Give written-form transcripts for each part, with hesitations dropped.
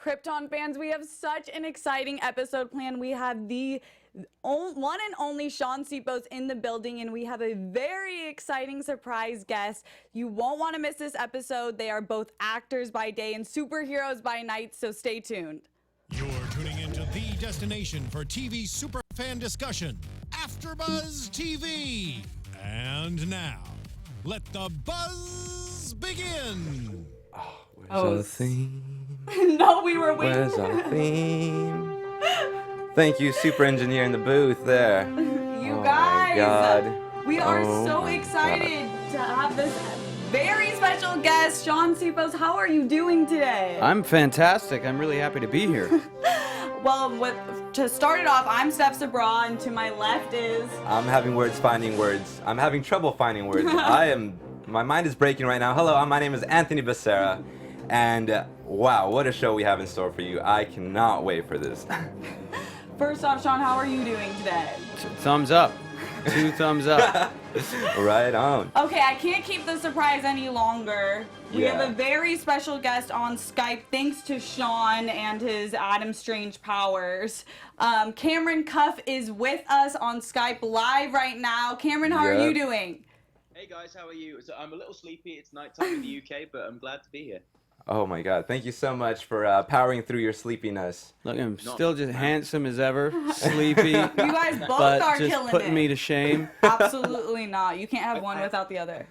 Krypton fans, we have such an exciting episode planned. We have the one and only Shaun Sipos in the building, and we have a very exciting surprise guest. You won't want to miss this episode. They are both actors by day and superheroes by night, so stay tuned. You're tuning into the destination for TV superfan discussion, AFTERBUZZ TV. And now, let the buzz begin. Where's our theme? No, we were waiting. Where's our theme? Thank you, super engineer in the booth there. You oh guys, my God. We are Oh so my excited God. to have this very special guest, Shaun Sipos. How are you doing today? I'm fantastic. I'm really happy to be here. Well, to start it off, I'm Steph Sabraw, and to my left is... I'm having words finding words. I'm having trouble finding words. My mind is breaking right now. Hello, my name is Anthony Beccera, and wow, what a show we have in store for you. I cannot wait for this. First off, Shaun, how are you doing today? Thumbs up. 2 thumbs up. Right on. Okay, I can't keep the surprise any longer. We have a very special guest on Skype, thanks to Shaun and his Adam Strange powers. Cameron Cuffe is with us on Skype live right now. Cameron, how are you doing? Hey guys, how are you? So I'm a little sleepy. It's nighttime in the UK, but I'm glad to be here. Oh my God, thank you so much for powering through your sleepiness. Look, I'm still just handsome as ever, sleepy. You guys both but are just killing putting it. me to shame. Absolutely not. You can't have one without the other.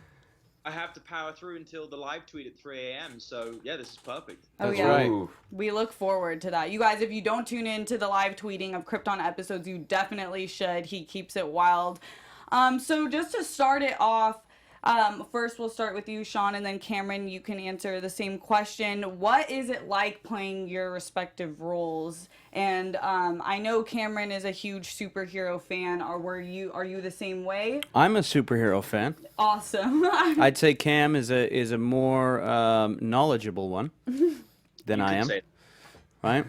I have to power through until the live tweet at 3 a.m. So yeah, this is perfect. Oh That's yeah, right. we look forward to that. You guys, if you don't tune in to the live tweeting of Krypton episodes, you definitely should. He keeps it wild. So just to start it off, first we'll start with you, Shaun, and then Cameron, you can answer the same question. What is it like playing your respective roles? And I know Cameron is a huge superhero fan. Are you the same way? I'm a superhero fan. Awesome. I'd say Cam is a more knowledgeable one than I am. Right?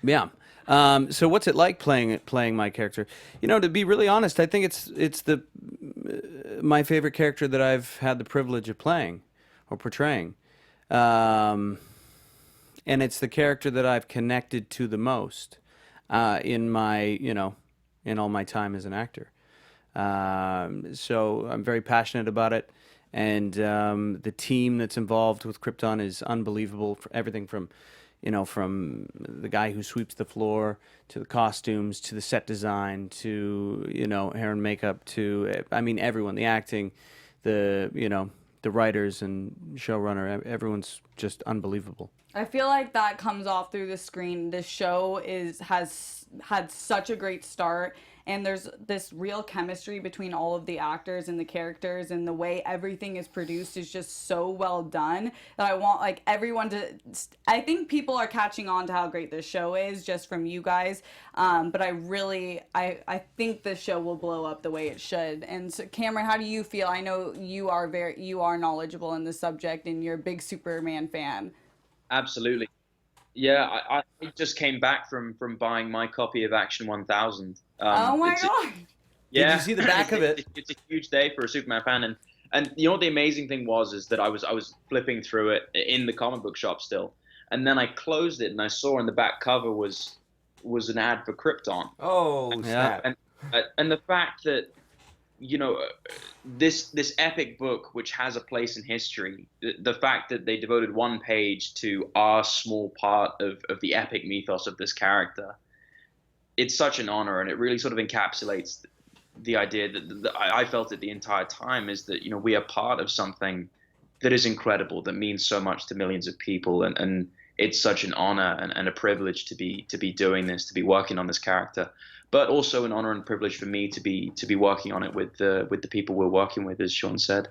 Yeah. So what's it like playing my character? You know, to be really honest, I think it's my favorite character that I've had the privilege of playing or portraying. And it's the character that I've connected to the most in all my time as an actor. So I'm very passionate about it. And the team that's involved with Krypton is unbelievable. For everything from the guy who sweeps the floor, to the costumes, to the set design, to, hair and makeup, to, everyone, the acting, the writers and showrunner, everyone's just unbelievable. I feel like that comes off through the screen. This show has had such a great start, and there's this real chemistry between all of the actors and the characters, and the way everything is produced is just so well done that I want everyone to... I think people are catching on to how great this show is just from you guys, but I think this show will blow up the way it should. And so, Cameron, how do you feel? I know you are knowledgeable in the subject, and you're a big Superman fan. Absolutely. Yeah, I just came back from buying my copy of Action 1000. Oh my God! Yeah. Did you see the back of it? It's a huge day for a Superman fan, and you know what the amazing thing is that I was flipping through it in the comic book shop still, and then I closed it and I saw on the back cover was an ad for Krypton. Oh, snap. And the fact that this epic book, which has a place in history, the fact that they devoted one page to our small part of the epic mythos of this character, it's such an honor, and it really sort of encapsulates the idea that I felt it the entire time, is that we are part of something that is incredible, that means so much to millions of people, and it's such an honor and a privilege to be doing this, to be working on this character. But also an honor and privilege for me to be working on it with the people we're working with, as Shaun said.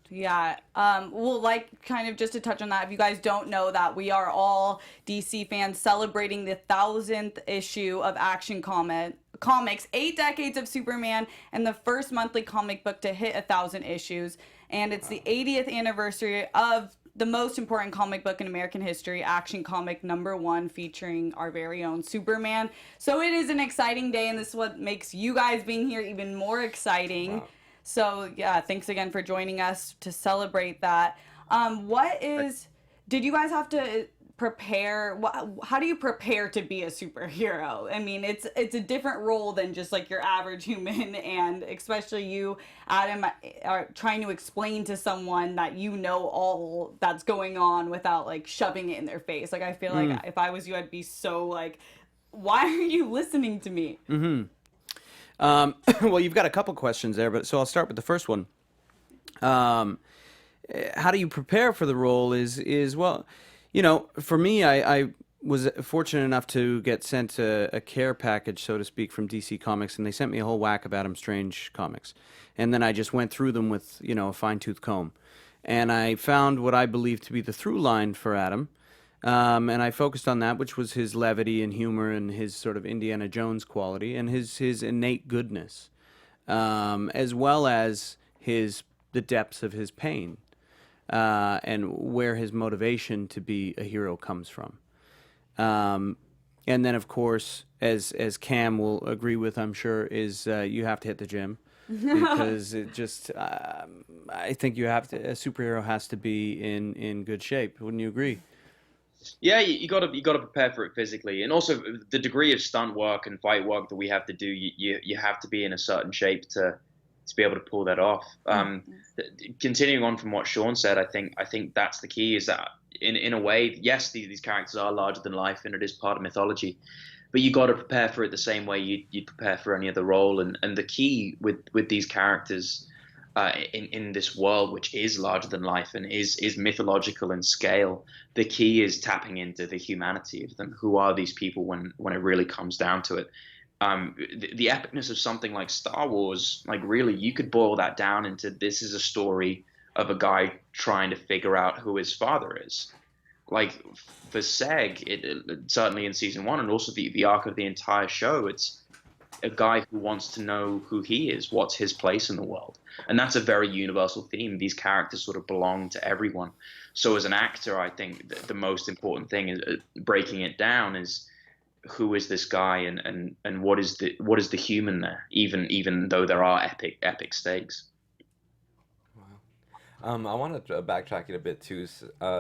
Yeah. Well, kind of just to touch on that, if you guys don't know that, we are all DC fans celebrating the 1000th issue of Action Comics, 8 decades of Superman, and the first monthly comic book to hit 1,000 issues. And it's the 80th anniversary of the most important comic book in American history, Action Comic #1, featuring our very own Superman. So it is an exciting day, and this is what makes you guys being here even more exciting. Wow. So yeah, thanks again for joining us to celebrate that. Did you guys have to prepare? How do you prepare to be a superhero? I mean, it's a different role than just like your average human, and especially you, Adam, are trying to explain to someone that you know all that's going on without like shoving it in their face. Like I feel like if I was you, I'd be so like, why are you listening to me? Well, you've got a couple questions there, but so I'll start with the first one. How do you prepare for the role is well, you know, for me, I was fortunate enough to get sent a care package, so to speak, from DC Comics, and they sent me a whole whack of Adam Strange comics. And then I just went through them with, you know, a fine-tooth comb. And I found what I believe to be the through line for Adam. And I focused on that, which was his levity and humor and his sort of Indiana Jones quality and his innate goodness, as well as the depths of his pain. And where his motivation to be a hero comes from. And then, of course, as Cam will agree with, I'm sure, is you have to hit the gym. Because it just, I think a superhero has to be in good shape. Wouldn't you agree? Yeah, you got to prepare for it physically, and also the degree of stunt work and fight work that we have to do. You have to be in a certain shape to be able to pull that off. Continuing on from what Shaun said, I think that's the key. Is that in a way, yes, these characters are larger than life, and it is part of mythology, but you got to prepare for it the same way you'd prepare for any other role. And the key with these characters in this world, which is larger than life and is mythological in scale, the key is tapping into the humanity of them. Who are these people when it really comes down to it? The epicness of something like Star Wars, like really, you could boil that down into this is a story of a guy trying to figure out who his father is. Like for Seg, it certainly in season 1 and also the arc of the entire show, it's a guy who wants to know who he is, what's his place in the world. And that's a very universal theme. These characters sort of belong to everyone. So as an actor, I think the most important thing is breaking it down is who is this guy and what is the human there, even though there are epic stakes. Wow. I wanted to backtrack it a bit too.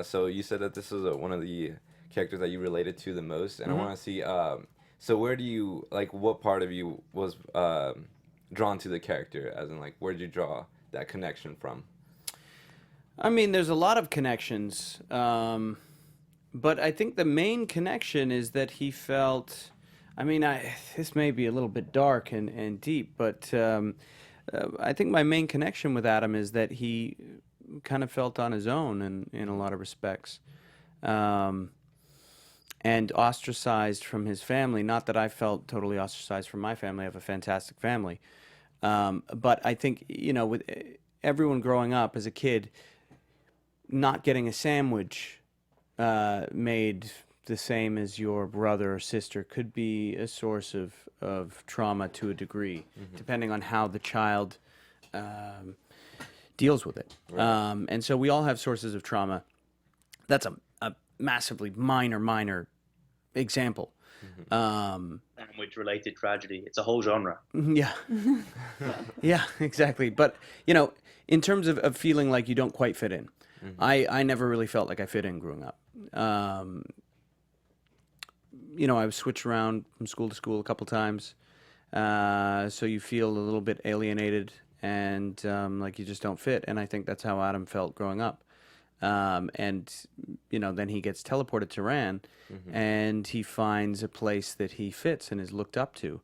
So you said that this is one of the characters that you related to the most, and I want to see. So where do you what part of you was drawn to the character? As in, like, where did you draw that connection from? I mean, there's a lot of connections. But I think the main connection is that he felt, I mean, this may be a little bit dark and deep, but I think my main connection with Adam is that he kind of felt on his own in a lot of respects. And ostracized from his family. Not that I felt totally ostracized from my family. I have a fantastic family. But I think, you know, with everyone growing up as a kid, not getting a sandwich made the same as your brother or sister could be a source of trauma to a degree, depending on how the child deals with it. Right. And so we all have sources of trauma. That's a massively minor example. Sandwich-related tragedy. It's a whole genre. Yeah. Yeah, exactly. But, you know, in terms of feeling like you don't quite fit in, I never really felt like I fit in growing up. You know, I was switched around from school to school a couple times, so you feel a little bit alienated and like you just don't fit. And I think that's how Adam felt growing up. And, you know, then he gets teleported to Ran, and he finds a place that he fits and is looked up to.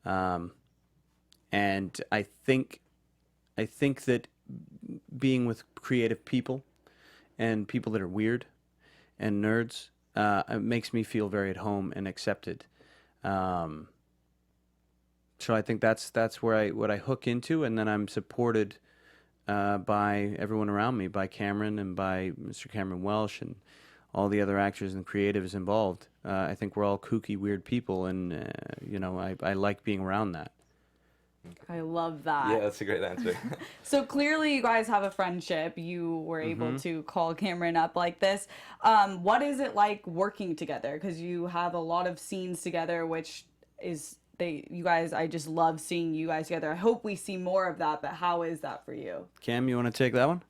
And I think that being with creative people and people that are weird and nerds, it makes me feel very at home and accepted. So I think that's where what I hook into, and then I'm supported by everyone around me, by Cameron and by Mr. Cameron Welsh and all the other actors and creatives involved. I think we're all kooky, weird people, and you know, I like being around that. I love that. Yeah, that's a great answer. So clearly you guys have a friendship. You were able to call Cameron up like this. What is it like working together? Because you have a lot of scenes together, which is, you guys, I just love seeing you guys together. I hope we see more of that, but how is that for you? Cam, you want to take that one?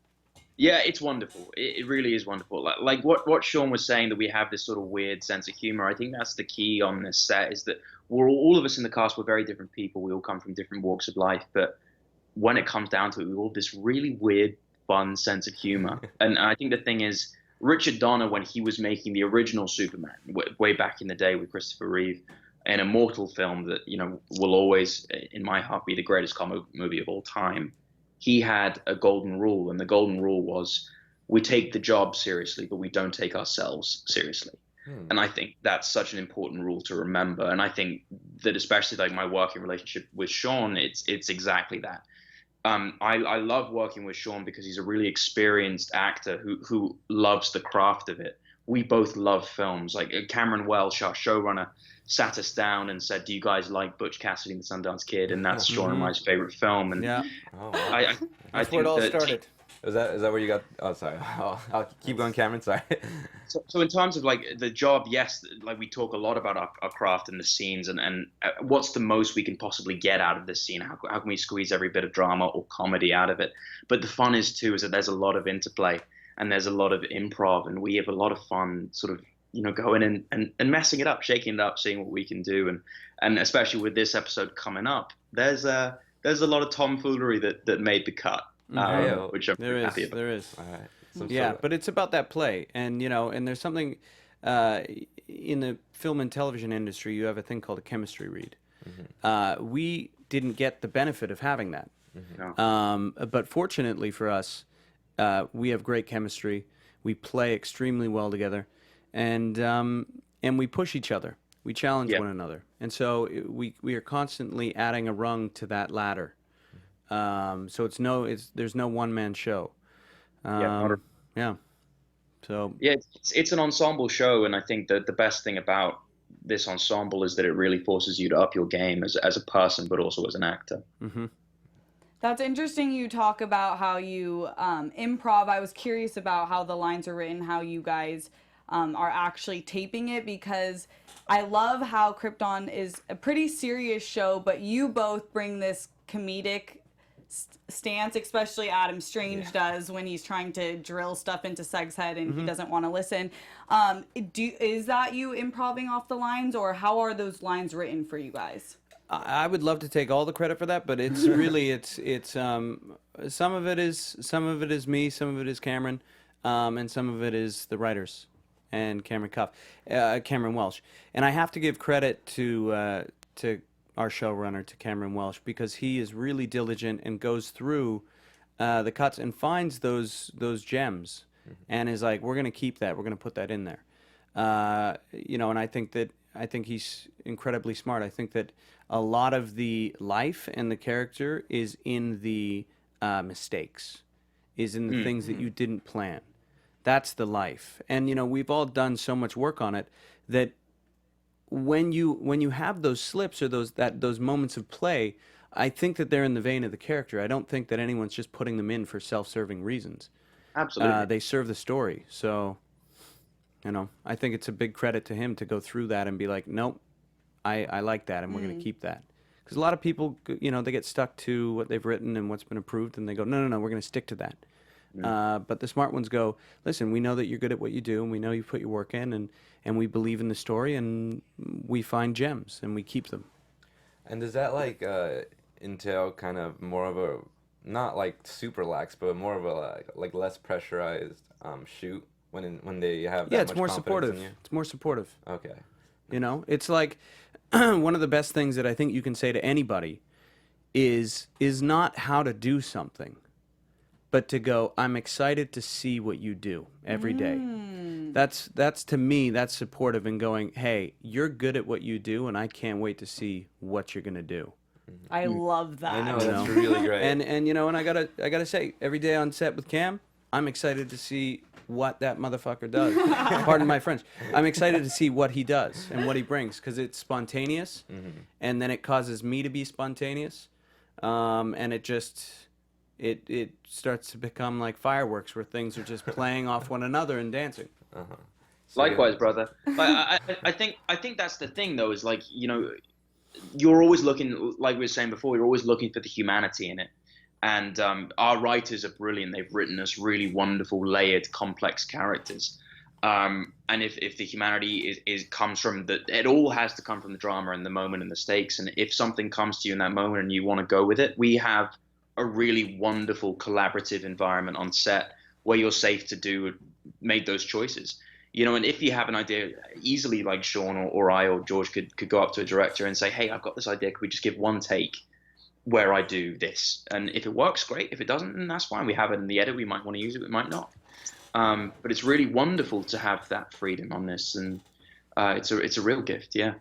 Yeah, it's wonderful. It really is wonderful. Like what Shaun was saying, that we have this sort of weird sense of humor. I think that's the key on this set, is that we're all of us in the cast. We're very different people. We all come from different walks of life, but when it comes down to it, we all have this really weird, fun sense of humor. And I think the thing is, Richard Donner, when he was making the original Superman way back in the day with Christopher Reeve, an immortal film that, you know, will always, in my heart, be the greatest comic movie of all time, he had a golden rule. And the golden rule was, we take the job seriously, but we don't take ourselves seriously. And I think that's such an important rule to remember. And I think that, especially like my working relationship with Shaun, it's exactly that. I love working with Shaun because he's a really experienced actor who loves the craft of it. We both love films. Like Cameron Welsh, our showrunner, sat us down and said, "Do you guys like Butch Cassidy and the Sundance Kid?" And that's Shaun and I's favorite film. And Yeah. Oh, wow. I That's think where it all that started. Is that where you got? Oh, sorry. I'll keep going, Cameron. Sorry. So in terms of like the job, yes, like we talk a lot about our craft and the scenes, and what's the most we can possibly get out of this scene? How can we squeeze every bit of drama or comedy out of it? But the fun is too, is that there's a lot of interplay and there's a lot of improv, and we have a lot of fun sort of, you know, going in and messing it up, shaking it up, seeing what we can do. And especially with this episode coming up, there's a lot of tomfoolery that made the cut. Which I'm There happy is. about. There is. All right. Yeah, but it's about that play, and you know, and there's something in the film and television industry. You have a thing called a chemistry read. We didn't get the benefit of having that, but fortunately for us, we have great chemistry. We play extremely well together, and we push each other. We challenge one another, and so we are constantly adding a rung to that ladder. So there's no one-man show. So it's an ensemble show, and I think that the best thing about this ensemble is that it really forces you to up your game as a person, but also as an actor. That's interesting. You talk about how you improv. I was curious about how the lines are written, how you guys are actually taping it, because I love how Krypton is a pretty serious show, but you both bring this comedic stance, especially Adam Strange does when he's trying to drill stuff into Seg's head and he doesn't want to listen. Is that you improving off the lines, or how are those lines written for you guys? I would love to take all the credit for that, but it's really it's some of it is me, some of it is Cameron, and some of it is the writers and Cameron Welsh. And I have to give credit to our showrunner, to Cameron Welsh, because he is really diligent and goes through the cuts and finds those gems, and is like, we're going to keep that, we're going to put that in there. You know, and I think he's incredibly smart. I think that a lot of the life and the character is in the mistakes, is in the things that you didn't plan. That's the life. And you know, we've all done so much work on it that when you have those slips or those moments of play, I think that they're in the vein of the character. I don't think that anyone's just putting them in for self-serving reasons. Absolutely. They serve the story. So, you know, I think it's a big credit to him to go through that and be like, nope, I like that, and we're going to keep that. Because a lot of people, you know, they get stuck to what they've written and what's been approved, and they go, no, we're going to stick to that. But the smart ones go, listen, we know that you're good at what you do, and we know you put your work in, and we believe in the story, and we find gems, and we keep them. And does that like entail kind of more of a, not like super lax, but more of a like less pressurized shoot when they have that Yeah, it's much more confidence supportive. in you? It's more supportive. Okay. You know, it's like one of the best things that I think you can say to anybody is not how to do something, but to go, I'm excited to see what you do every day. That's to me, that's supportive, and going, hey, you're good at what you do, and I can't wait to see what you're gonna do. I love that. I know, that's really great. And you know, and I gotta say, every day on set with Cam, I'm excited to see what that motherfucker does. Pardon my French. I'm excited to see what he does and what he brings, because it's spontaneous, and then it causes me to be spontaneous, and it just it starts to become like fireworks, where things are just playing off one another and dancing. So Likewise, brother. I think that's the thing, though, is like, you know, you're always looking, like we were saying before, you're always looking for the humanity in it. And our writers are brilliant. They've written us really wonderful, layered, complex characters. And if the humanity comes from it all has to come from the drama and the moment and the stakes. And if something comes to you in that moment and you want to go with it, we have a really wonderful collaborative environment on set where you're safe to make those choices. And if you have an idea, easily like Shaun or I or George could go up to a director and say, hey, I've got this idea. Could we just give one take where I do this? And if it works, great. If it doesn't, then that's fine. We have it in the edit. We might want to use it. We might not. But it's really wonderful to have that freedom on this. And it's a real gift. Yeah.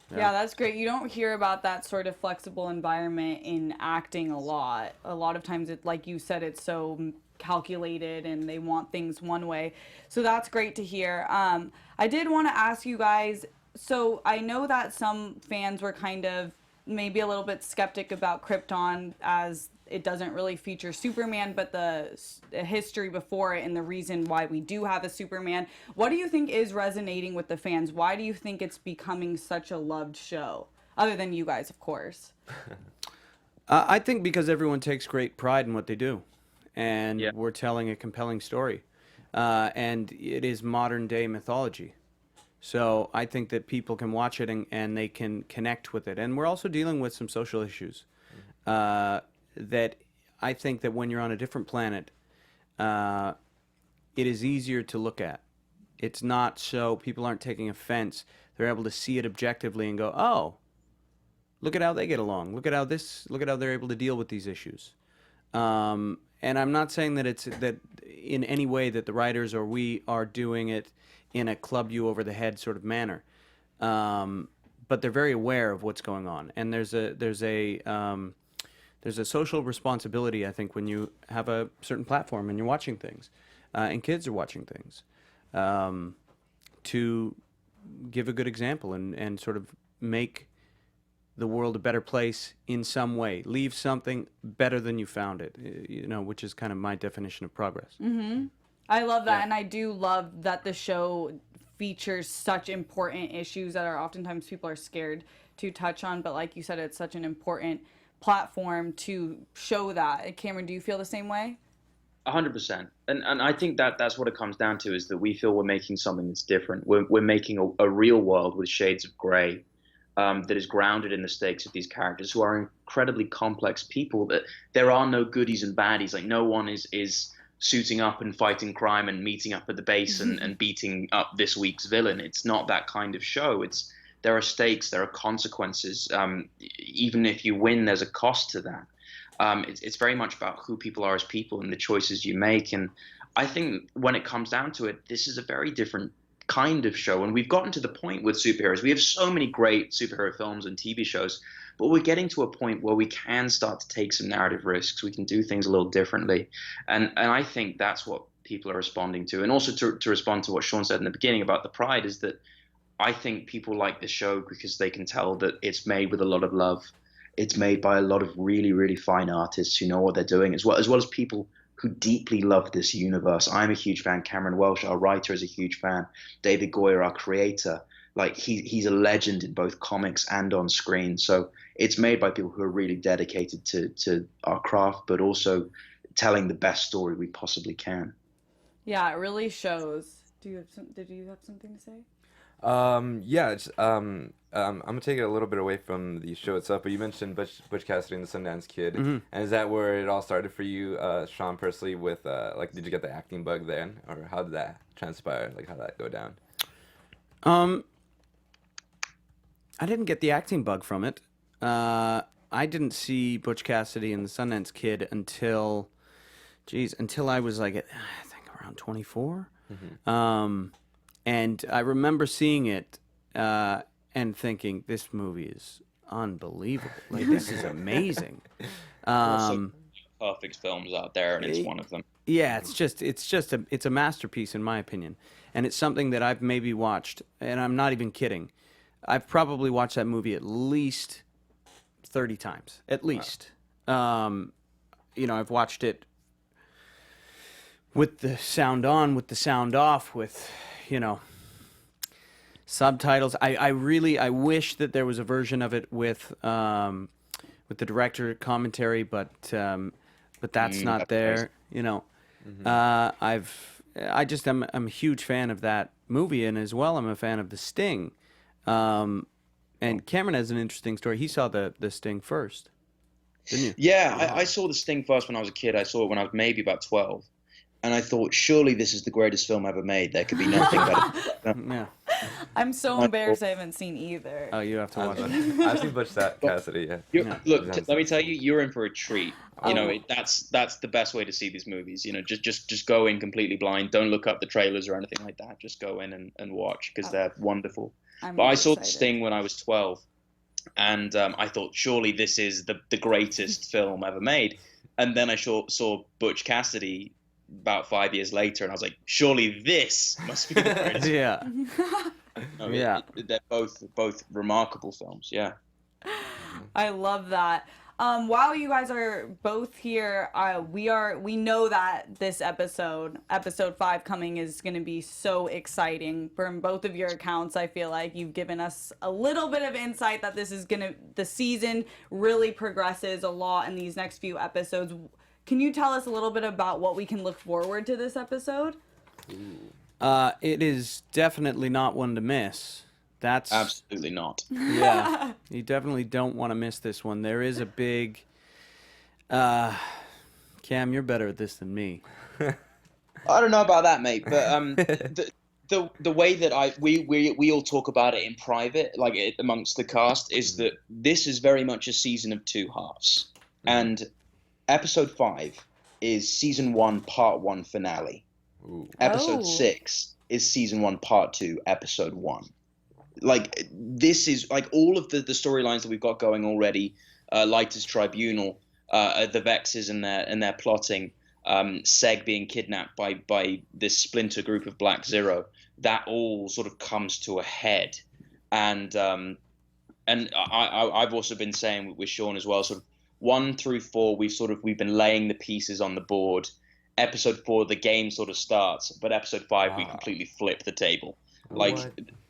Yeah, that's great. You don't hear about that sort of flexible environment in acting a lot. A lot of times, like you said, it's so calculated and they want things one way. So that's great to hear. I did want to ask you guys, so I know that some fans were kind of maybe a little bit skeptic about Krypton as it doesn't really feature Superman, but the history before it and the reason why we do have a Superman. What do you think is resonating with the fans? Why do you think it's becoming such a loved show? Other than you guys, of course. I think because everyone takes great pride in what they do. And we're telling a compelling story. And it is modern day mythology. So I think that people can watch it and they can connect with it. And we're also dealing with some social issues that I think that when you're on a different planet, it is easier to look at. It's not so people aren't taking offense. They're able to see it objectively and go, oh, look at how they get along. Look at how they're able to deal with these issues. And I'm not saying that in any way that the writers or we are doing it in a club you over the head sort of manner, but they're very aware of what's going on. And there's a social responsibility, I think, when you have a certain platform and you're watching things, and kids are watching things, to give a good example and sort of make the world a better place in some way. Leave something better than you found it, which is kind of my definition of progress. Mm-hmm. I love that, and I do love that the show features such important issues that are oftentimes people are scared to touch on, but like you said, it's such an important platform to show that. Cameron, do you feel the same way? 100%. And I think that's what it comes down to, is that we feel we're making something that's different. We're making a real world with shades of gray. That is grounded in the stakes of these characters who are incredibly complex people, that there are no goodies and baddies. Like, no one is suiting up and fighting crime and meeting up at the base and beating up this week's villain. It's not that kind of show. There are stakes, there are consequences. Even if you win, there's a cost to that. It's very much about who people are as people and the choices you make. And I think when it comes down to it, this is a very different kind of show. And we've gotten to the point with superheroes. We have so many great superhero films and TV shows, but we're getting to a point where we can start to take some narrative risks. We can do things a little differently. And I think that's what people are responding to. And also to respond to what Shaun said in the beginning about the pride, is that I think people like this show because they can tell that it's made with a lot of love. It's made by a lot of really, really fine artists who know what they're doing, as well as people who deeply love this universe. I'm a huge fan. Cameron Welsh, our writer, is a huge fan. David Goyer, our creator, like he's a legend in both comics and on screen. So it's made by people who are really dedicated to our craft, but also telling the best story we possibly can. Yeah, it really shows. Did you have something to say? I'm gonna take it a little bit away from the show itself, but you mentioned Butch Cassidy and the Sundance Kid, and is that where it all started for you, Shaun, personally? With did you get the acting bug then, or how did that transpire? Like, how did that go down? I didn't get the acting bug from it. I didn't see Butch Cassidy and the Sundance Kid until I was like, I think around 24. And I remember seeing it and thinking, this movie is unbelievable. Like, this is amazing. Perfect films out there, and it's one of them. Yeah, it's a masterpiece in my opinion. And it's something that I've maybe watched, and I'm not even kidding. I've probably watched that movie at least 30 times, at least. Wow. I've watched it with the sound on, with the sound off, with subtitles. I wish that there was a version of it with the director commentary, but but that's not that's there. crazy. You know, I'm a huge fan of that movie, and as well, I'm a fan of The Sting. And Cameron has an interesting story. He saw the Sting first, didn't you? Yeah, I saw The Sting first when I was a kid. I saw it when I was maybe about 12. And I thought, surely this is the greatest film ever made. There could be nothing better. Yeah. I'm so embarrassed I haven't seen either. Oh, you have to watch it. I've seen Butch Cassidy. Yeah. Look, let me tell you, you're in for a treat. You know, that's the best way to see these movies. You know, just go in completely blind. Don't look up the trailers or anything like that. Just go in and watch, because they're wonderful. But I saw The Sting when I was 12, and I thought, surely this is the greatest film ever made. And then I saw Butch Cassidy about 5 years later, and I was like, surely this must be the greatest. Yeah. No, they're both remarkable films. Yeah. I love that. While you guys are both here, we know that this episode 5 coming, is going to be so exciting. From both of your accounts, I feel like you've given us a little bit of insight that the season really progresses a lot in these next few episodes. Can you tell us a little bit about what we can look forward to this episode? It is definitely not one to miss. That's Absolutely not. Yeah, you definitely don't want to miss this one. There is a big. Cam, you're better at this than me. I don't know about that, mate, but the way that we all talk about it in private, like amongst the cast, is that this is very much a season of two halves, and episode 5 is season 1, part 1 finale. Ooh. Episode 6 is season 1, part 2, episode 1. Like, this is like all of the storylines that we've got going already. Lighter's Tribunal, the Vexes and their plotting, Seg being kidnapped by this splinter group of Black Zero. That all sort of comes to a head, and I've also been saying with Shaun as well, sort of 1 through 4, we've been laying the pieces on the board. Episode 4, the game sort of starts, but episode 5, we completely flip the table. Like,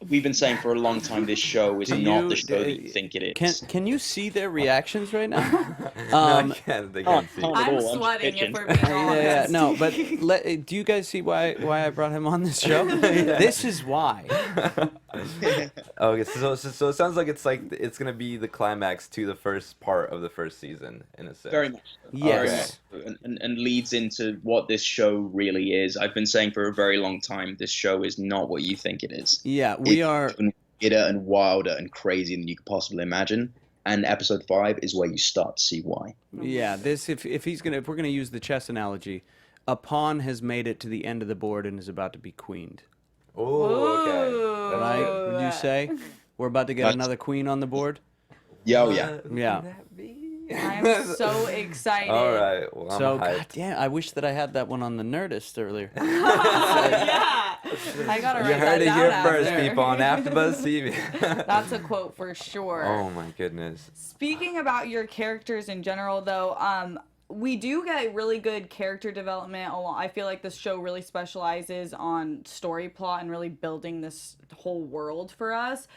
we've been saying for a long time, this show is not the show that you think it is. Can you see their reactions right now? No, they can't see. I'm sweating, if we're being honest. No, but do you guys see why I brought him on this show? This is why. Okay, so it sounds like it's gonna be the climax to the first part of the first season, in a sense. Very much. Yes. And leads into what this show really is. I've been saying for a very long time, this show is not what you think it is. Yeah, we are even weirder and wilder and crazier than you could possibly imagine. And episode 5 is where you start to see why. Yeah, this if we're gonna use the chess analogy, a pawn has made it to the end of the board and is about to be queened. Oh, okay. Right? Would you say we're about to get another queen on the board? Yeah, Yeah. I'm so excited. All right. Well, I'm So, hyped. God damn, I wish that I had that one on the Nerdist earlier. Yeah. I gotta You write heard that it down here after. first, people, on AFTERBUZZ TV. That's a quote for sure. Oh my goodness. Speaking about your characters in general, though, we do get really good character development. I feel like this show really specializes on story plot and really building this whole world for us.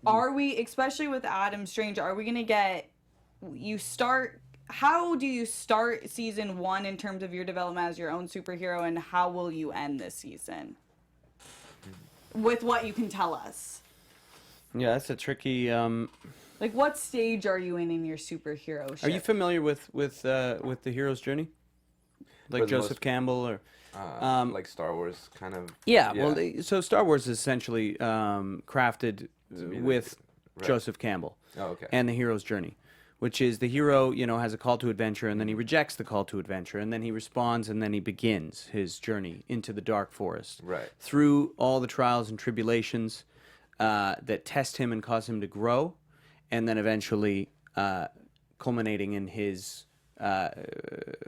Are we, especially with Adam Strange, are we gonna get? How do you start season 1 in terms of your development as your own superhero, and how will you end this season? With what you can tell us. Yeah, that's a tricky. Like, what stage are you in your superhero ship? Are you familiar with the hero's journey, like For the Joseph most- Campbell or? Like Star Wars, kind of. Yeah, well, so Star Wars is essentially crafted with Right. Joseph Campbell Oh, okay. and the hero's journey, which is the hero, has a call to adventure, and then he rejects the call to adventure, and then he responds, and then he begins his journey into the dark forest. Right. Through all the trials and tribulations that test him and cause him to grow, and then eventually culminating in his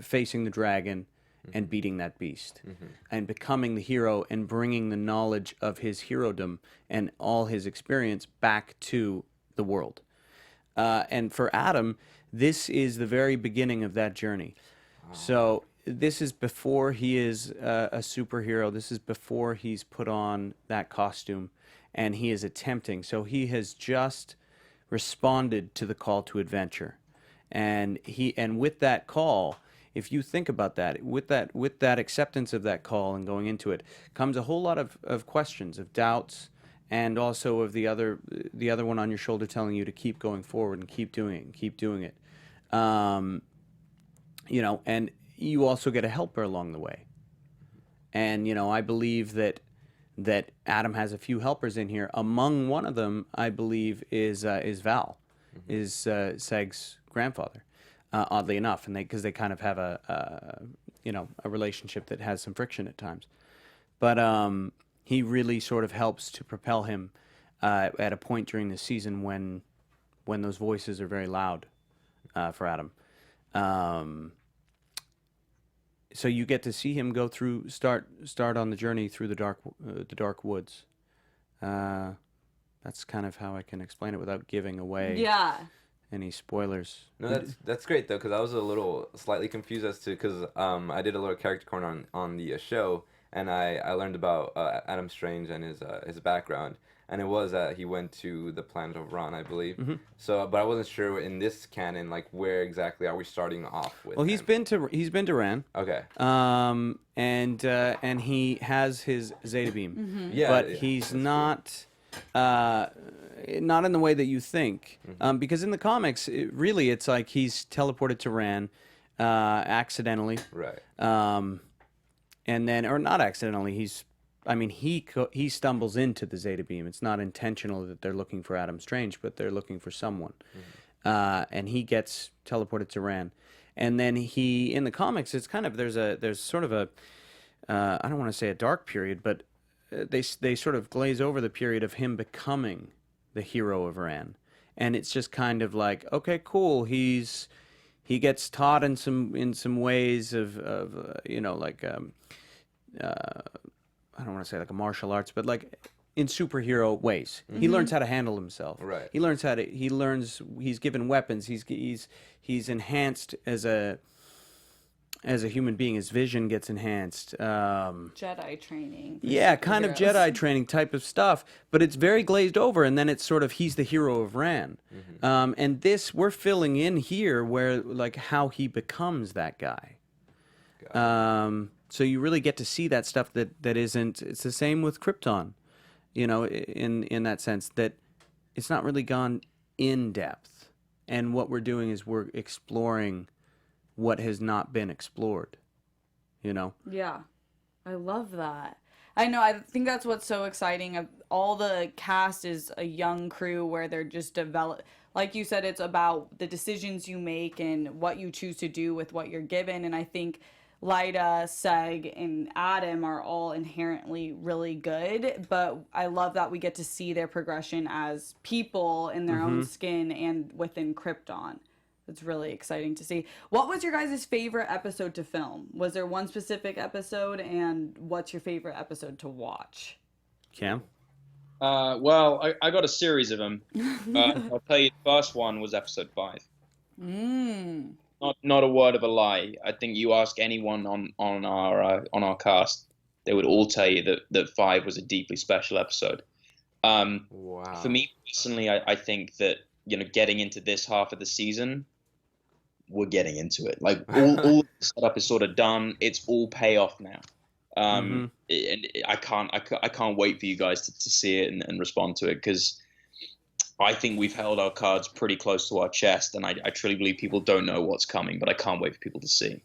facing the dragon and beating that beast, and becoming the hero and bringing the knowledge of his herodom and all his experience back to the world. And for Adam, this is the very beginning of that journey. So this is before he is a superhero. This is before he's put on that costume, and he is attempting. So he has just responded to the call to adventure, and with that call if you think about that, with that acceptance of that call and going into it, comes a whole lot of questions, of doubts, and also of the other one on your shoulder telling you to keep going forward and keep doing it and keep doing it. You know, and you also get a helper along the way. And, you know, I believe that Adam has a few helpers in here. Among one of them, I believe, is Val, is Seg's grandfather. Oddly enough, and because they kind of have a relationship that has some friction at times. But he really sort of helps to propel him at a point during the season when those voices are very loud for Adam. So you get to see him go through, start on the journey through the dark woods. That's kind of how I can explain it without giving away any spoilers. No, that's great though, because I was a little slightly confused as to, because I did a little character corner on the show, and I learned about Adam Strange and his background. And it was that he went to the planet of Ron, I believe. Mm-hmm. So, but I wasn't sure in this canon, like, where exactly are we starting off with? Well, he's been to Ran. Okay. And he has his Zeta beam. Mm-hmm. Yeah. But he's not in the way that you think. Mm-hmm. Because in the comics, it's like he's teleported to Ran accidentally. Right. And then, or not accidentally, he stumbles into the Zeta beam. It's not intentional that they're looking for Adam Strange, but they're looking for someone. Mm-hmm. And he gets teleported to Ran. And then in the comics, it's kind of, there's sort of a, I don't want to say a dark period, but they sort of glaze over the period of him becoming the hero of Ran. And it's just kind of like, okay, cool. He gets taught in some ways of I don't want to say like a martial arts, but like in superhero ways. Mm-hmm. He learns how to handle himself. Right. He's given weapons. He's enhanced as a human being. His vision gets enhanced. Jedi training. Yeah, kind of Jedi training type of stuff, but it's very glazed over, and then it's sort of he's the hero of Ran. Mm-hmm. And this we're filling in here where like how he becomes that guy. So you really get to see that stuff that isn't. It's the same with Krypton, you know, in that sense that it's not really gone in depth. And what we're doing is we're exploring what has not been explored, you know? Yeah, I love that. I know, I think that's what's so exciting. All the cast is a young crew where they're just like you said, it's about the decisions you make and what you choose to do with what you're given. And I think Lyda, Seg, and Adam are all inherently really good, but I love that we get to see their progression as people in their own skin and within Krypton. It's really exciting to see. What was your guys' favorite episode to film? Was there one specific episode, and what's your favorite episode to watch? Cam? Well, I got a series of them. I'll tell you, the first one was episode 5. Not a word of a lie. I think you ask anyone on our cast, they would all tell you that 5 was a deeply special episode. Wow. For me personally, I think that, you know, getting into this half of the season, we're getting into it. Like all the setup is sort of done. It's all payoff now. And I can't wait for you guys to see it and respond to it, because I think we've held our cards pretty close to our chest, and I truly believe people don't know what's coming, but I can't wait for people to see.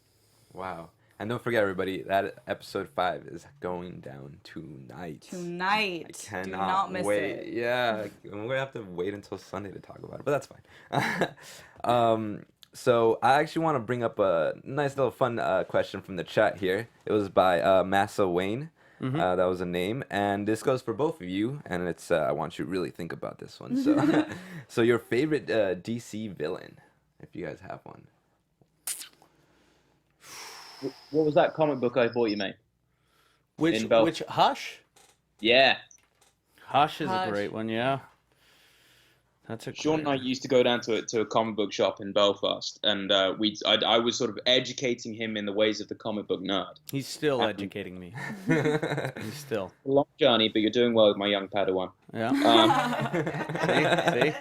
Wow. And don't forget, everybody, that episode 5 is going down tonight. I cannot Do not miss wait. it. Yeah, we're going to have to wait until Sunday to talk about it, but that's fine. So I actually want to bring up a nice little fun question from the chat here. It was by Massa Wayne. That was a name, and this goes for both of you, and it's I want you to really think about this one. So, so your favorite DC villain, if you guys have one. What was that comic book I bought you, mate? Which Hush? Yeah. Hush is a great one, yeah. That's a Sean and I used to go down to a comic book shop in Belfast, and I was sort of educating him in the ways of the comic book nerd. He's still educating me. He's still. A long journey, but you're doing well with my young Padawan. Yeah. See?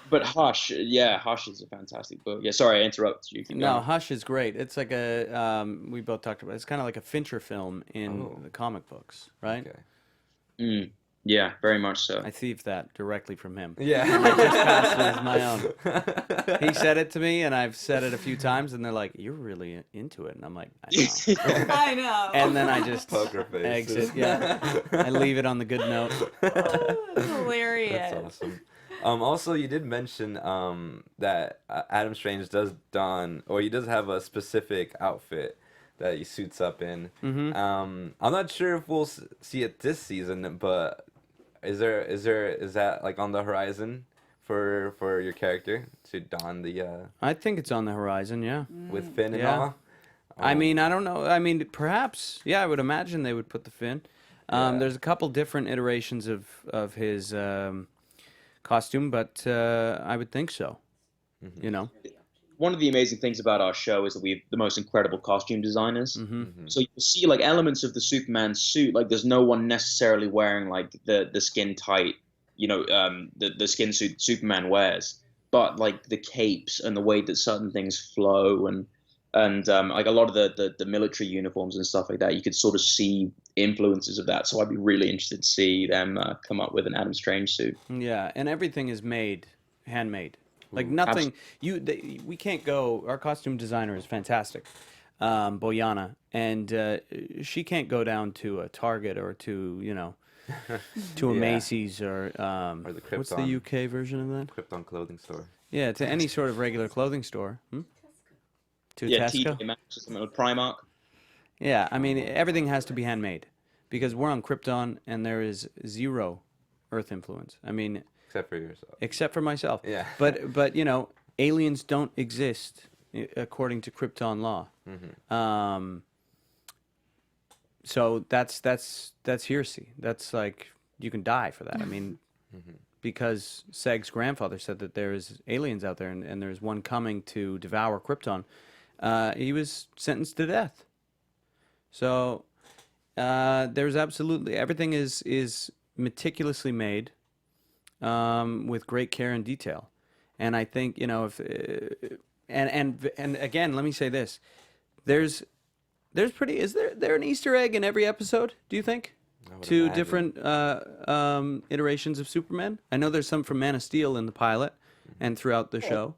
But Hush, yeah, Hush is a fantastic book. Yeah, sorry, I interrupted you. Keep No, going. Hush is great. It's like we both talked about it. It's kind of like a Fincher film in the comic books, right? Okay. Yeah, very much so. I thieved that directly from him. Yeah. I just passed it as my own. He said it to me, and I've said it a few times, and they're like, "You're really into it," and I'm like, "I know." I know. And then I just Poker face. exit. Yeah, I leave it on the good note. Oh, that's hilarious. That's awesome. Also, you did mention that Adam Strange does don, or he does have a specific outfit that he suits up in. Mm-hmm. I'm not sure if we'll see it this season, but is that like on the horizon for your character to don the I think it's on the horizon. Yeah. with Finn and Yeah. all? I mean, I don't know. I mean, perhaps. Yeah, I would imagine they would put the fin. There's a couple different iterations of his costume, but I would think so. Mm-hmm. You know. One of the amazing things about our show is that we have the most incredible costume designers. Mm-hmm. So you see like elements of the Superman suit. Like there's no one necessarily wearing like the skin tight, the skin suit Superman wears. But like the capes and the way that certain things flow and like a lot of the military uniforms and stuff like that, you could sort of see influences of that. So I'd be really interested to see them come up with an Adam Strange suit. Yeah, and everything is handmade. Like nothing. We can't go. Our costume designer is fantastic, Boyana, and she can't go down to a Target or to to a Yeah. Macy's or the Krypton. what's the UK version of that? Krypton clothing store. Yeah, to any sort of regular clothing store. To Yeah, Tesco. TJ Maxx or something like Primark. Yeah, I mean everything has to be handmade because we're on Krypton and there is zero Earth influence. I mean, Except for yourself. except for myself. Yeah. But aliens don't exist according to Krypton law. Mm-hmm. So that's heresy. That's like you can die for that. I mean, because Seg's grandfather said that there is aliens out there and there's one coming to devour Krypton. He was sentenced to death. So there's absolutely everything is meticulously made with great care and detail. And I think if and again, let me say this: is there an Easter egg in every episode? Do you think? To imagine. different iterations of Superman. I know there's some from Man of Steel in the pilot and throughout the show.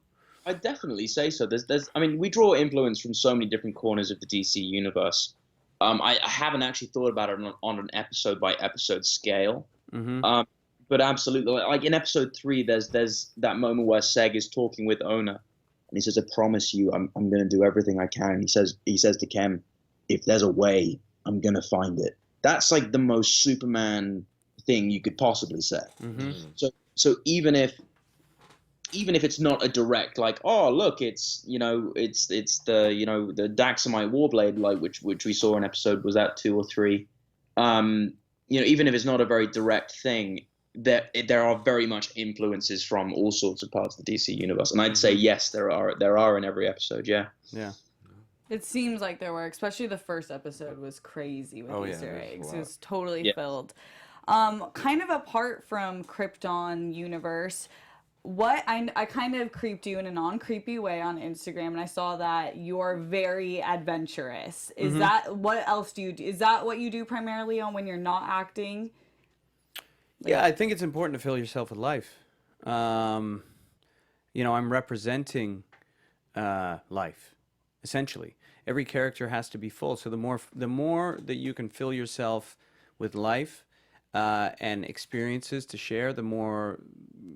I'd definitely say so. I mean, we draw influence from so many different corners of the DC universe. I haven't actually thought about it on an episode by episode scale. Mm-hmm. But absolutely, like in episode 3, there's that moment where Seg is talking with Ona, and he says, "I promise you, I'm going to do everything I can." He says to Kem, "If there's a way, I'm going to find it." That's like the most Superman thing you could possibly say. Mm-hmm. So even if it's not a direct like, oh look, it's it's the Daxamite Warblade like which we saw in episode, was that 2 or 3? Even if it's not a very direct thing, there are very much influences from all sorts of parts of the DC universe, and I'd say yes, there are in every episode. Yeah. It seems like there were, especially the first episode was crazy with Easter eggs. It was totally filled. Kind of apart from Krypton universe, what I kind of creeped you in a non-creepy way on Instagram, and I saw that you're very adventurous. Is that what else do you do? Is that what you do primarily on when you're not acting? Yeah, I think it's important to fill yourself with life. I'm representing life, essentially. Every character has to be full. So the more that you can fill yourself with life and experiences to share, the more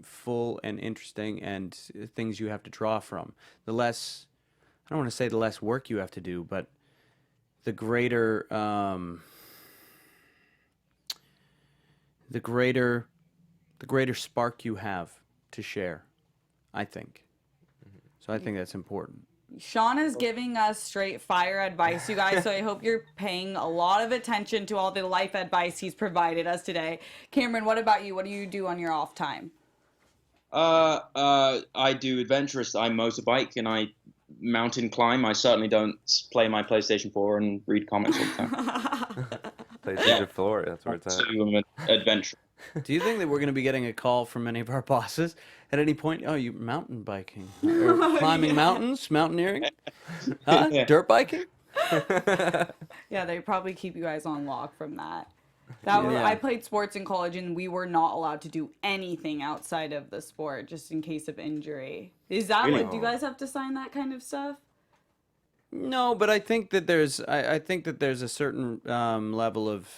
full and interesting and things you have to draw from. The less, I don't want to say the less work you have to do, but the greater spark you have to share, I think. So I think that's important. Shaun is giving us straight fire advice, you guys, so I hope you're paying a lot of attention to all the life advice he's provided us today. Cameron, what about you? What do you do on your off time? I do adventurous. I motorbike and I mountain climb. I certainly don't play my PlayStation 4 and read comics all the time. PlayStation 4, that's where it's at. So I'm an adventure. Do you think that we're going to be getting a call from any of our bosses at any point? Oh, you mountain biking or climbing mountains, mountaineering, huh? Yeah. Dirt biking? Yeah, they probably keep you guys on lock from that. I played sports in college, and we were not allowed to do anything outside of the sport, just in case of injury. Is that Really? what? Do you guys have to sign that kind of stuff? No, but I think that I think that there's a certain level of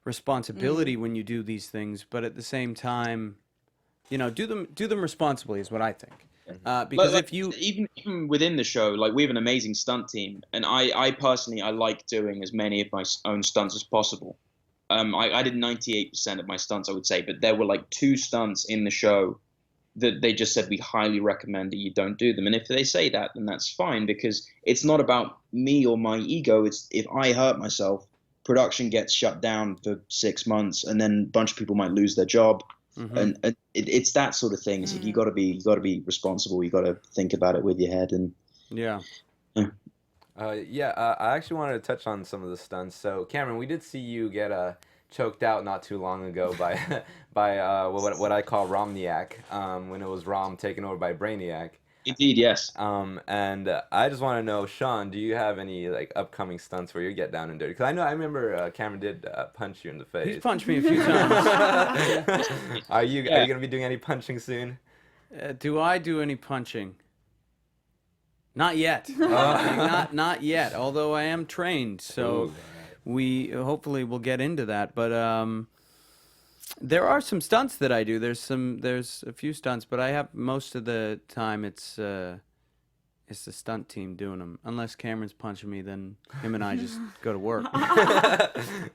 responsibility when you do these things, but at the same time, do them responsibly is what I think. Because Like, if you even within the show, like we have an amazing stunt team, and I personally I like doing as many of my own stunts as possible. I did 98% of my stunts, I would say, but there were like 2 stunts in the show that they just said we highly recommend that you don't do them. And if they say that, then that's fine, because it's not about me or my ego. It's if I hurt myself, production gets shut down for 6 months, and then a bunch of people might lose their job. And it's that sort of thing. It's like you got to be responsible. You got to think about it with your head. And yeah. I actually wanted to touch on some of the stunts. So, Cameron, we did see you get choked out not too long ago by what I call Romniac, when it was Rom taken over by Brainiac. Indeed, yes. And I just want to know, Shaun, do you have any like upcoming stunts where you get down and dirty? Because I remember Cameron did punch you in the face. He's punched me a few times. Are you gonna be doing any punching soon? Do I do any punching? Not yet. Not yet. Although I am trained, so we hopefully will get into that. But there are some stunts that I do. There's a few stunts, but I have most of the time it's the stunt team doing them. Unless Cameron's punching me, then him and I just go to work.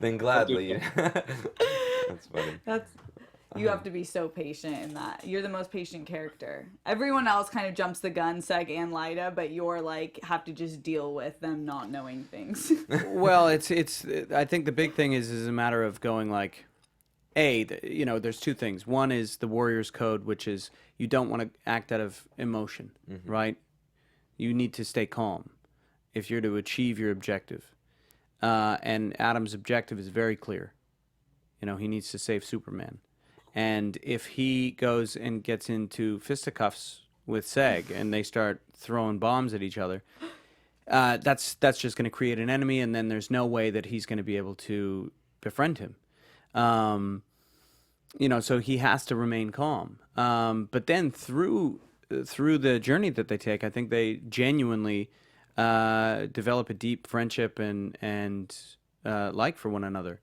Then gladly. That's funny. You have to be so patient in that. You're the most patient character. Everyone else kind of jumps the gun, Seg and Lyda, but you're like have to just deal with them not knowing things. Well, it's. I think the big thing is a matter of going like, there's 2 things. One is the Warrior's Code, which is you don't want to act out of emotion, right? You need to stay calm if you're to achieve your objective. And Adam's objective is very clear. He needs to save Superman. And if he goes and gets into fisticuffs with Seg and they start throwing bombs at each other, that's just going to create an enemy, and then there's no way that he's going to be able to befriend him. So he has to remain calm. But then through the journey that they take, I think they genuinely develop a deep friendship and like for one another.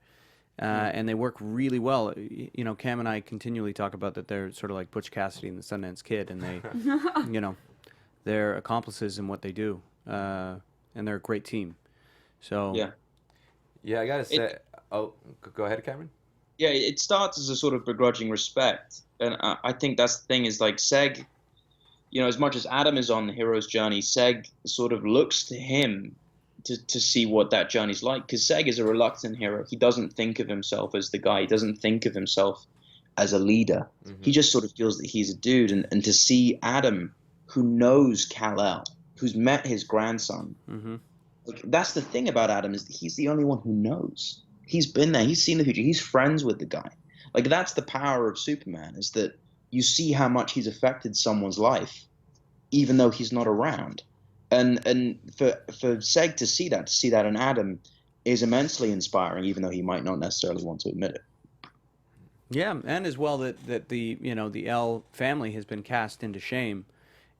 And they work really well. Cam and I continually talk about that they're sort of like Butch Cassidy and the Sundance Kid, and they, they're accomplices in what they do, and they're a great team. So yeah, I gotta say. Go ahead, Cameron. Yeah, it starts as a sort of begrudging respect, and I think that's the thing is like Seg. As much as Adam is on the hero's journey, Seg sort of looks to him to see what that journey's like, because Seg is a reluctant hero. He doesn't think of himself as the guy. He doesn't think of himself as a leader. He just sort of feels that he's a dude. And to see Adam, who knows Kal-El, who's met his grandson, like, that's the thing about Adam, is that he's the only one who knows. He's been there. He's seen the future. He's friends with the guy. Like, that's the power of Superman, is that you see how much he's affected someone's life, even though he's not around. And for Seg to see that in Adam is immensely inspiring, even though he might not necessarily want to admit it. Yeah, and as well that the the El family has been cast into shame,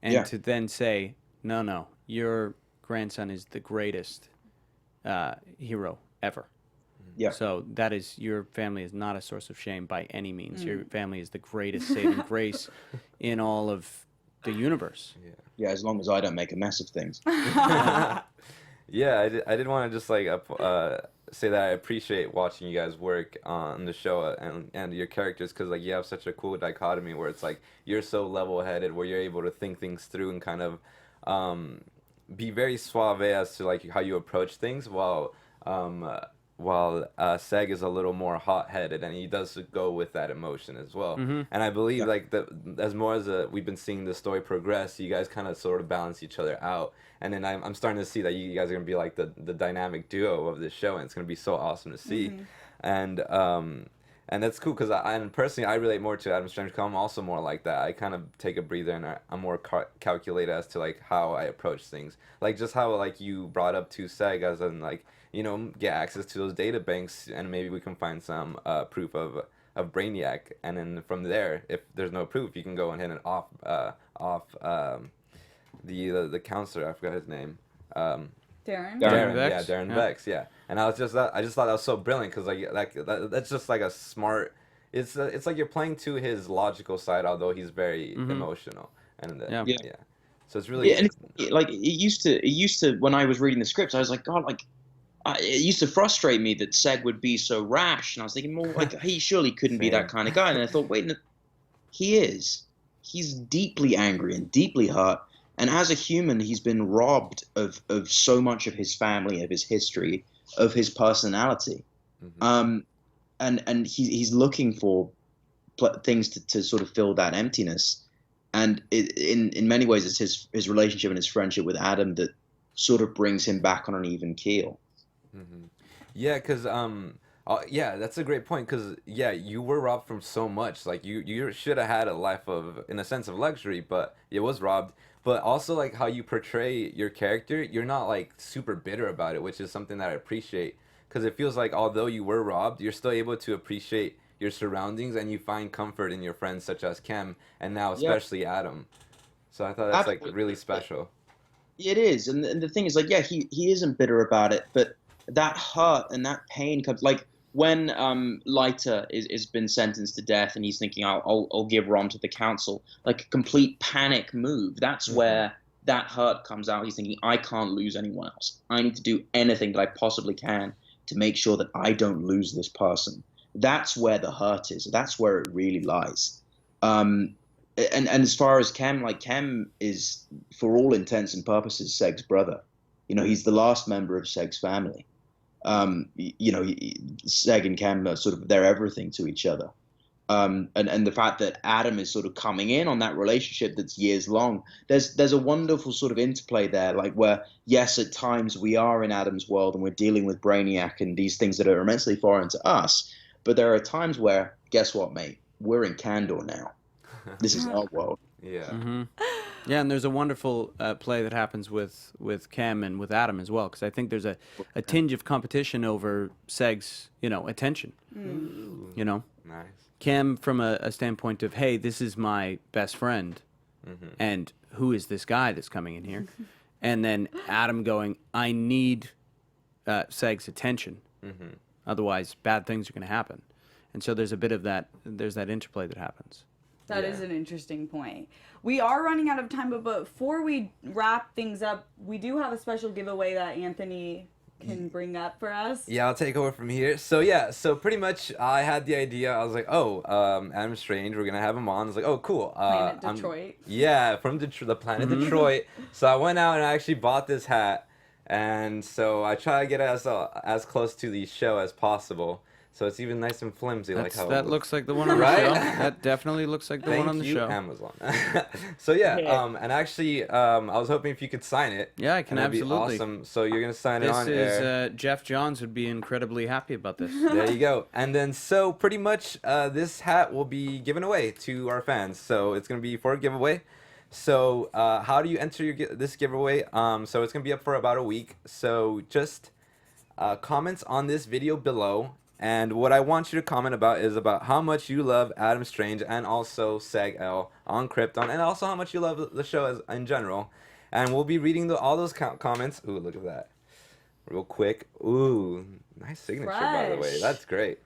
and to then say, no, your grandson is the greatest hero ever. Yeah. So your family is not a source of shame by any means. Your family is the greatest saving grace in all of the universe. Yeah, as long as I don't make a mess of things. Yeah, I did want to just like say that I appreciate watching you guys work on the show and your characters, because like you have such a cool dichotomy where it's like you're so level-headed, where you're able to think things through and kind of be very suave as to like how you approach things, while Seg is a little more hot-headed, and he does go with that emotion as well. And I believe like as more as we've been seeing the story progress, you guys kind of sort of balance each other out. And then I'm starting to see that you guys are gonna be like the dynamic duo of this show, and it's gonna be so awesome to see. And And that's cool because and personally I relate more to Adam Strange because I'm also more like that. I kind of take a breather and I'm more calculated as to like how I approach things. Like just how like you brought up to Seg as in like, you know, get access to those data banks and maybe we can find some proof of Brainiac, and then from there, if there's no proof, you can go ahead and off the counselor. I forgot his name. Darren. Darren Vex? Darren Yeah. Vex, yeah. And I just thought that was so brilliant because that's just like a smart. It's like you're playing to his logical side, although he's very emotional, and Yeah. Yeah. So it's really and like it used to when I was reading the scripts, I was like, God, like it used to frustrate me that Seg would be so rash, and I was thinking, well, like he surely couldn't be that kind of guy. And I thought, wait, no, he is. He's deeply angry and deeply hurt, and as a human, he's been robbed of so much of his family, of his history, of his personality. And he's looking for things to sort of fill that emptiness. And in many ways, it's his relationship and his friendship with Adam that sort of brings him back on an even keel. Yeah, because yeah, that's a great point. Because yeah, you were robbed from so much. Like you should have had a life of, in a sense, of luxury, but it was robbed. But also like how you portray your character, you're not like super bitter about it, which is something that I appreciate. Because it feels like although you were robbed, you're still able to appreciate your surroundings and you find comfort in your friends such as Kem and now especially Adam. So I thought that's like really special. It is, and the thing is, like, yeah, he isn't bitter about it, but that hurt and that pain comes, like when Leiter is been sentenced to death and he's thinking, I'll give Rom to the council, like a complete panic move. That's where that hurt comes out. He's thinking, I can't lose anyone else. I need to do anything that I possibly can to make sure that I don't lose this person. That's where the hurt is. That's where it really lies. And as far as Kem, like Kem is, for all intents and purposes, Seg's brother. You know, he's the last member of Seg's family. You know, Seg and Kem are sort of, they're everything to each other. And the fact that Adam is sort of coming in on that relationship that's years long, there's a wonderful sort of interplay there, like where, yes, at times we are in Adam's world and we're dealing with Brainiac and these things that are immensely foreign to us, but there are times where, guess what, mate? We're in Kandor now. This is our world. Yeah. Yeah, and there's a wonderful play that happens with Kem and with Adam as well, because I think there's a tinge of competition over Seg's, you know, attention. You know, Nice. Kem from a standpoint of, hey, this is my best friend, and who is this guy that's coming in here? And then Adam going, I need Seg's attention, otherwise bad things are going to happen. And so there's a bit of that. There's that interplay that happens. That is an interesting point. We are running out of time, but before we wrap things up, we do have a special giveaway that Anthony can bring up for us. Yeah, I'll take over from here. So yeah, so pretty much I had the idea. I was like, oh, Adam Strange, we're gonna have him on. I was like, oh, cool. Planet Detroit. Yeah, from the planet Detroit. So I went out and I actually bought this hat, and so I try to get it as close to the show as possible. So it's even nice and flimsy, like how that looks like the one on the show. That definitely looks like the one on the show. Amazon. So yeah, and actually, I was hoping if you could sign it. Yeah, I can and that'd absolutely. Be awesome. So you're gonna sign it on This air. is Jeff Johns would be incredibly happy about this. There you go. And then so pretty much this hat will be given away to our fans. So it's gonna be for a giveaway. So how do you enter this giveaway? So it's gonna be up for about a week. So just comments on this video below. And what I want you to comment about is about how much you love Adam Strange and also Seg-El on Krypton, and also how much you love the show in general. And we'll be reading all those comments. Ooh, look at that. Real quick. Ooh, nice signature, by the way. Fresh. That's great.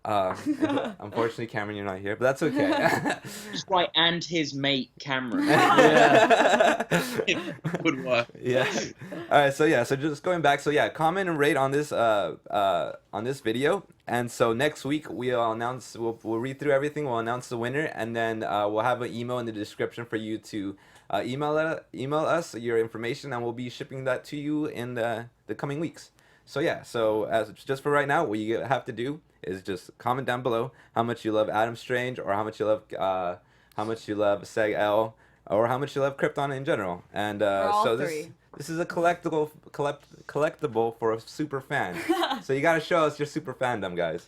Unfortunately, Cameron, you're not here, but that's okay. That's right, and his mate Cameron. It would work. Yeah. All right. So yeah. So just going back. So yeah, comment and rate on this video. And so next week we'll announce. We'll read through everything. We'll announce the winner, and then we'll have an email in the description for you to email us your information, and we'll be shipping that to you in the coming weeks. So yeah. So just for right now, what you have to do is just comment down below how much you love Adam Strange, or how much you love Seg-El, or how much you love Krypton in general. And so this is a collectible for a super fan. So you gotta show us your super fandom, guys.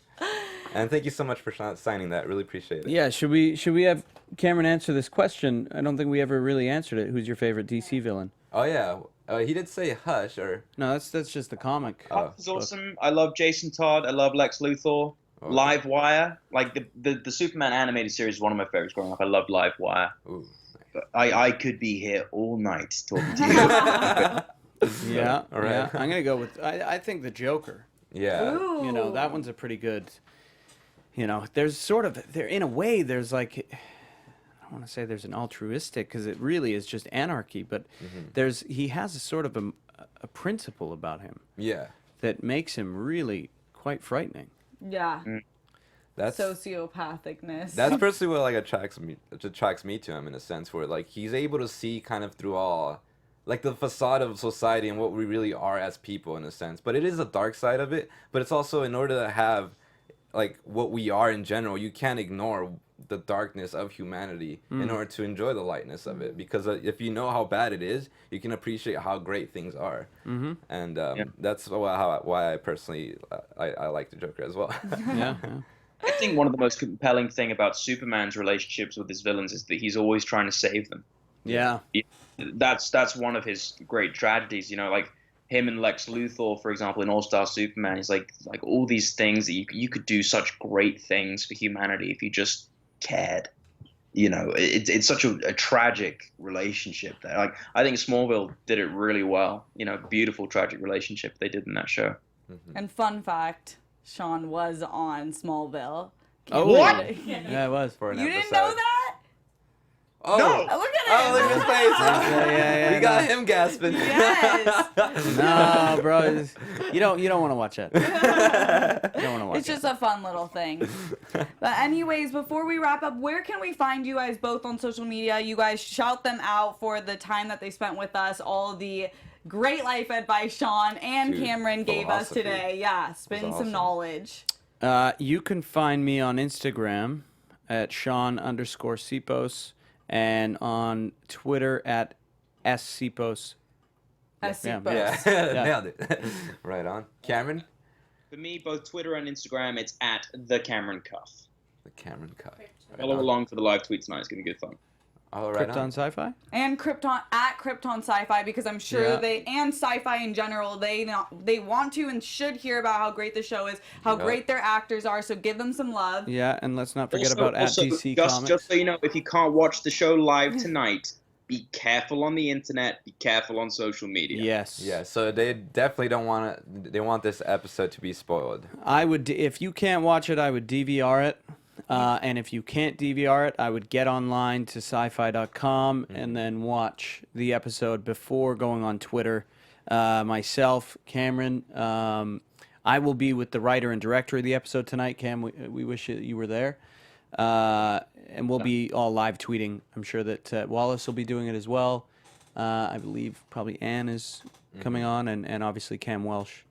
And thank you so much for signing that. Really appreciate it. Yeah, should we have Cameron answer this question? I don't think we ever really answered it. Who's your favorite DC villain? Oh yeah, he did say Hush or No, that's just the comic. Hush is awesome. I love Jason Todd. I love Lex Luthor. Okay. Live Wire, like the Superman animated series, is one of my favorites growing up. I loved Live Wire. Ooh. I could be here all night talking to you. Yeah, All right. yeah. I'm gonna go with. I think the Joker. Yeah. Ooh. You know, that one's a pretty good. You know, there's sort of there in a way. There's like, I don't want to say there's an altruistic because it really is just anarchy. But he has a sort of a principle about him Yeah. that makes him really quite frightening. Yeah. That's Sociopathicness. That's personally what like attracts me to him in a sense, where like he's able to see kind of through all like the facade of society and what we really are as people in a sense. But it is a dark side of it. But it's also, in order to have like what we are in general, you can't ignore the darkness of humanity in order to enjoy the lightness of it. Because if you know how bad it is, you can appreciate how great things are. And that's why I personally I like the Joker as well. Yeah. I think one of the most compelling thing about Superman's relationships with his villains is that he's always trying to save them. Yeah. That's one of his great tragedies, you know, like him and Lex Luthor, for example, in All-Star Superman. He's like all these things that you could do such great things for humanity if you just cared. You know, it's such a tragic relationship there. Like, I think Smallville did it really well. You know, beautiful tragic relationship they did in that show. And fun fact, Shaun was on Smallville. Oh, What? Yeah, it was. For an You didn't episode. know that? Oh, No. Oh, look at Oh, him. look at his face. Yeah, We got him gasping. Yes. No, bro, you don't want to watch that. You don't want to watch It's just a fun little thing. But anyways, before we wrap up, where can we find you guys both on social media? You guys shout them out for the time that they spent with us, all the great life advice Shaun and Dude, Cameron gave us philosophy. today. Yeah, spin some awesome. knowledge. You can find me on Instagram at Shaun_Sipos and on Twitter at @Sipos. Sipos. Yeah, nailed it. Right on. Cameron? For me, both Twitter and Instagram, it's at the Cameron Cuff. The Cameron cut. Follow along for the live tweets tonight. It's going to be good fun. Oh, right Krypton on. Sci-Fi. And Krypton at Krypton Sci-Fi, because I'm sure Yeah. they and sci-fi in general they want to and should hear about how great the show is, how Yeah. great their actors are. So give them some love. Yeah, and let's not forget Also- about also, @DC just, Comics. Just so you know, if you can't watch the show live tonight, be careful on the internet. Be careful on social media. Yes. Yeah, so they definitely don't want to. They want this episode to be spoiled. I would, if you can't watch it, I would DVR it. And if you can't DVR it, I would get online to syfy.com and then watch the episode before going on Twitter. Myself, Cameron, I will be with the writer and director of the episode tonight. Cam, we wish you were there. And we'll be all live tweeting. I'm sure that Wallace will be doing it as well. I believe probably Ann is coming on, and obviously Cam Welsh.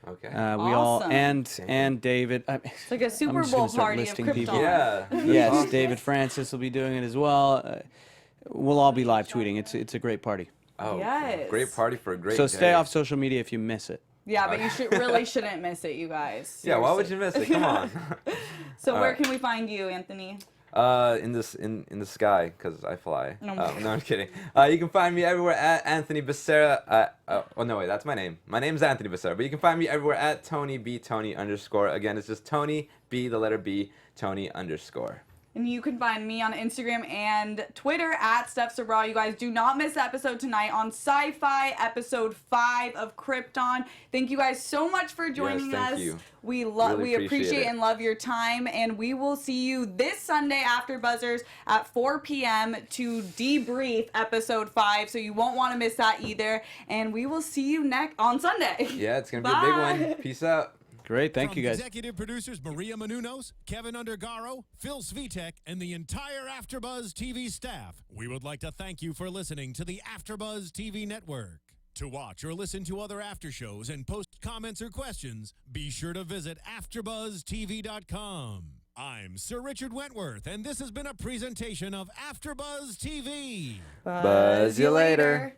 Okay. We all Awesome. and David. It's like a Super just gonna Bowl start party of listing Krypton. people. Yeah. Yes, David Francis will be doing it as well. We'll all be live tweeting. It's a great party. Oh, Yes. great party for a great So day. stay off social media if you miss it. Yeah, but you really shouldn't miss it, you guys. Yeah, why would Seriously. you miss it? Come on. So where Alright. can we find you, Anthony? In the sky, because I fly. No. No, I'm kidding. You can find me everywhere at Anthony Beccera. Oh no, wait, that's my name. My name's Anthony Beccera, but you can find me everywhere at Tony B Tony _ Again, it's just Tony B, the letter B, Tony _ And you can find me on Instagram and Twitter at Steph Sabraw. You guys do not miss the episode tonight on SYFY episode 5 of Krypton. Thank you guys so much for joining thank us. you. We Really appreciate appreciate it. and love your time, and we will see you this Sunday after Buzzers at 4 p.m. to debrief episode 5. So you won't want to miss that either. And we will see you on Sunday. Yeah, it's gonna be a big Bye. one. Peace out. Great, thank From you guys. Executive producers Maria Menounos, Kevin Undergaro, Phil Svitek, and the entire AfterBuzz TV staff, we would like to thank you for listening to the AfterBuzz TV network. To watch or listen to other after shows and post comments or questions, be sure to visit AfterBuzzTV.com. I'm Sir Richard Wentworth, and this has been a presentation of AfterBuzz TV. Buzz you later.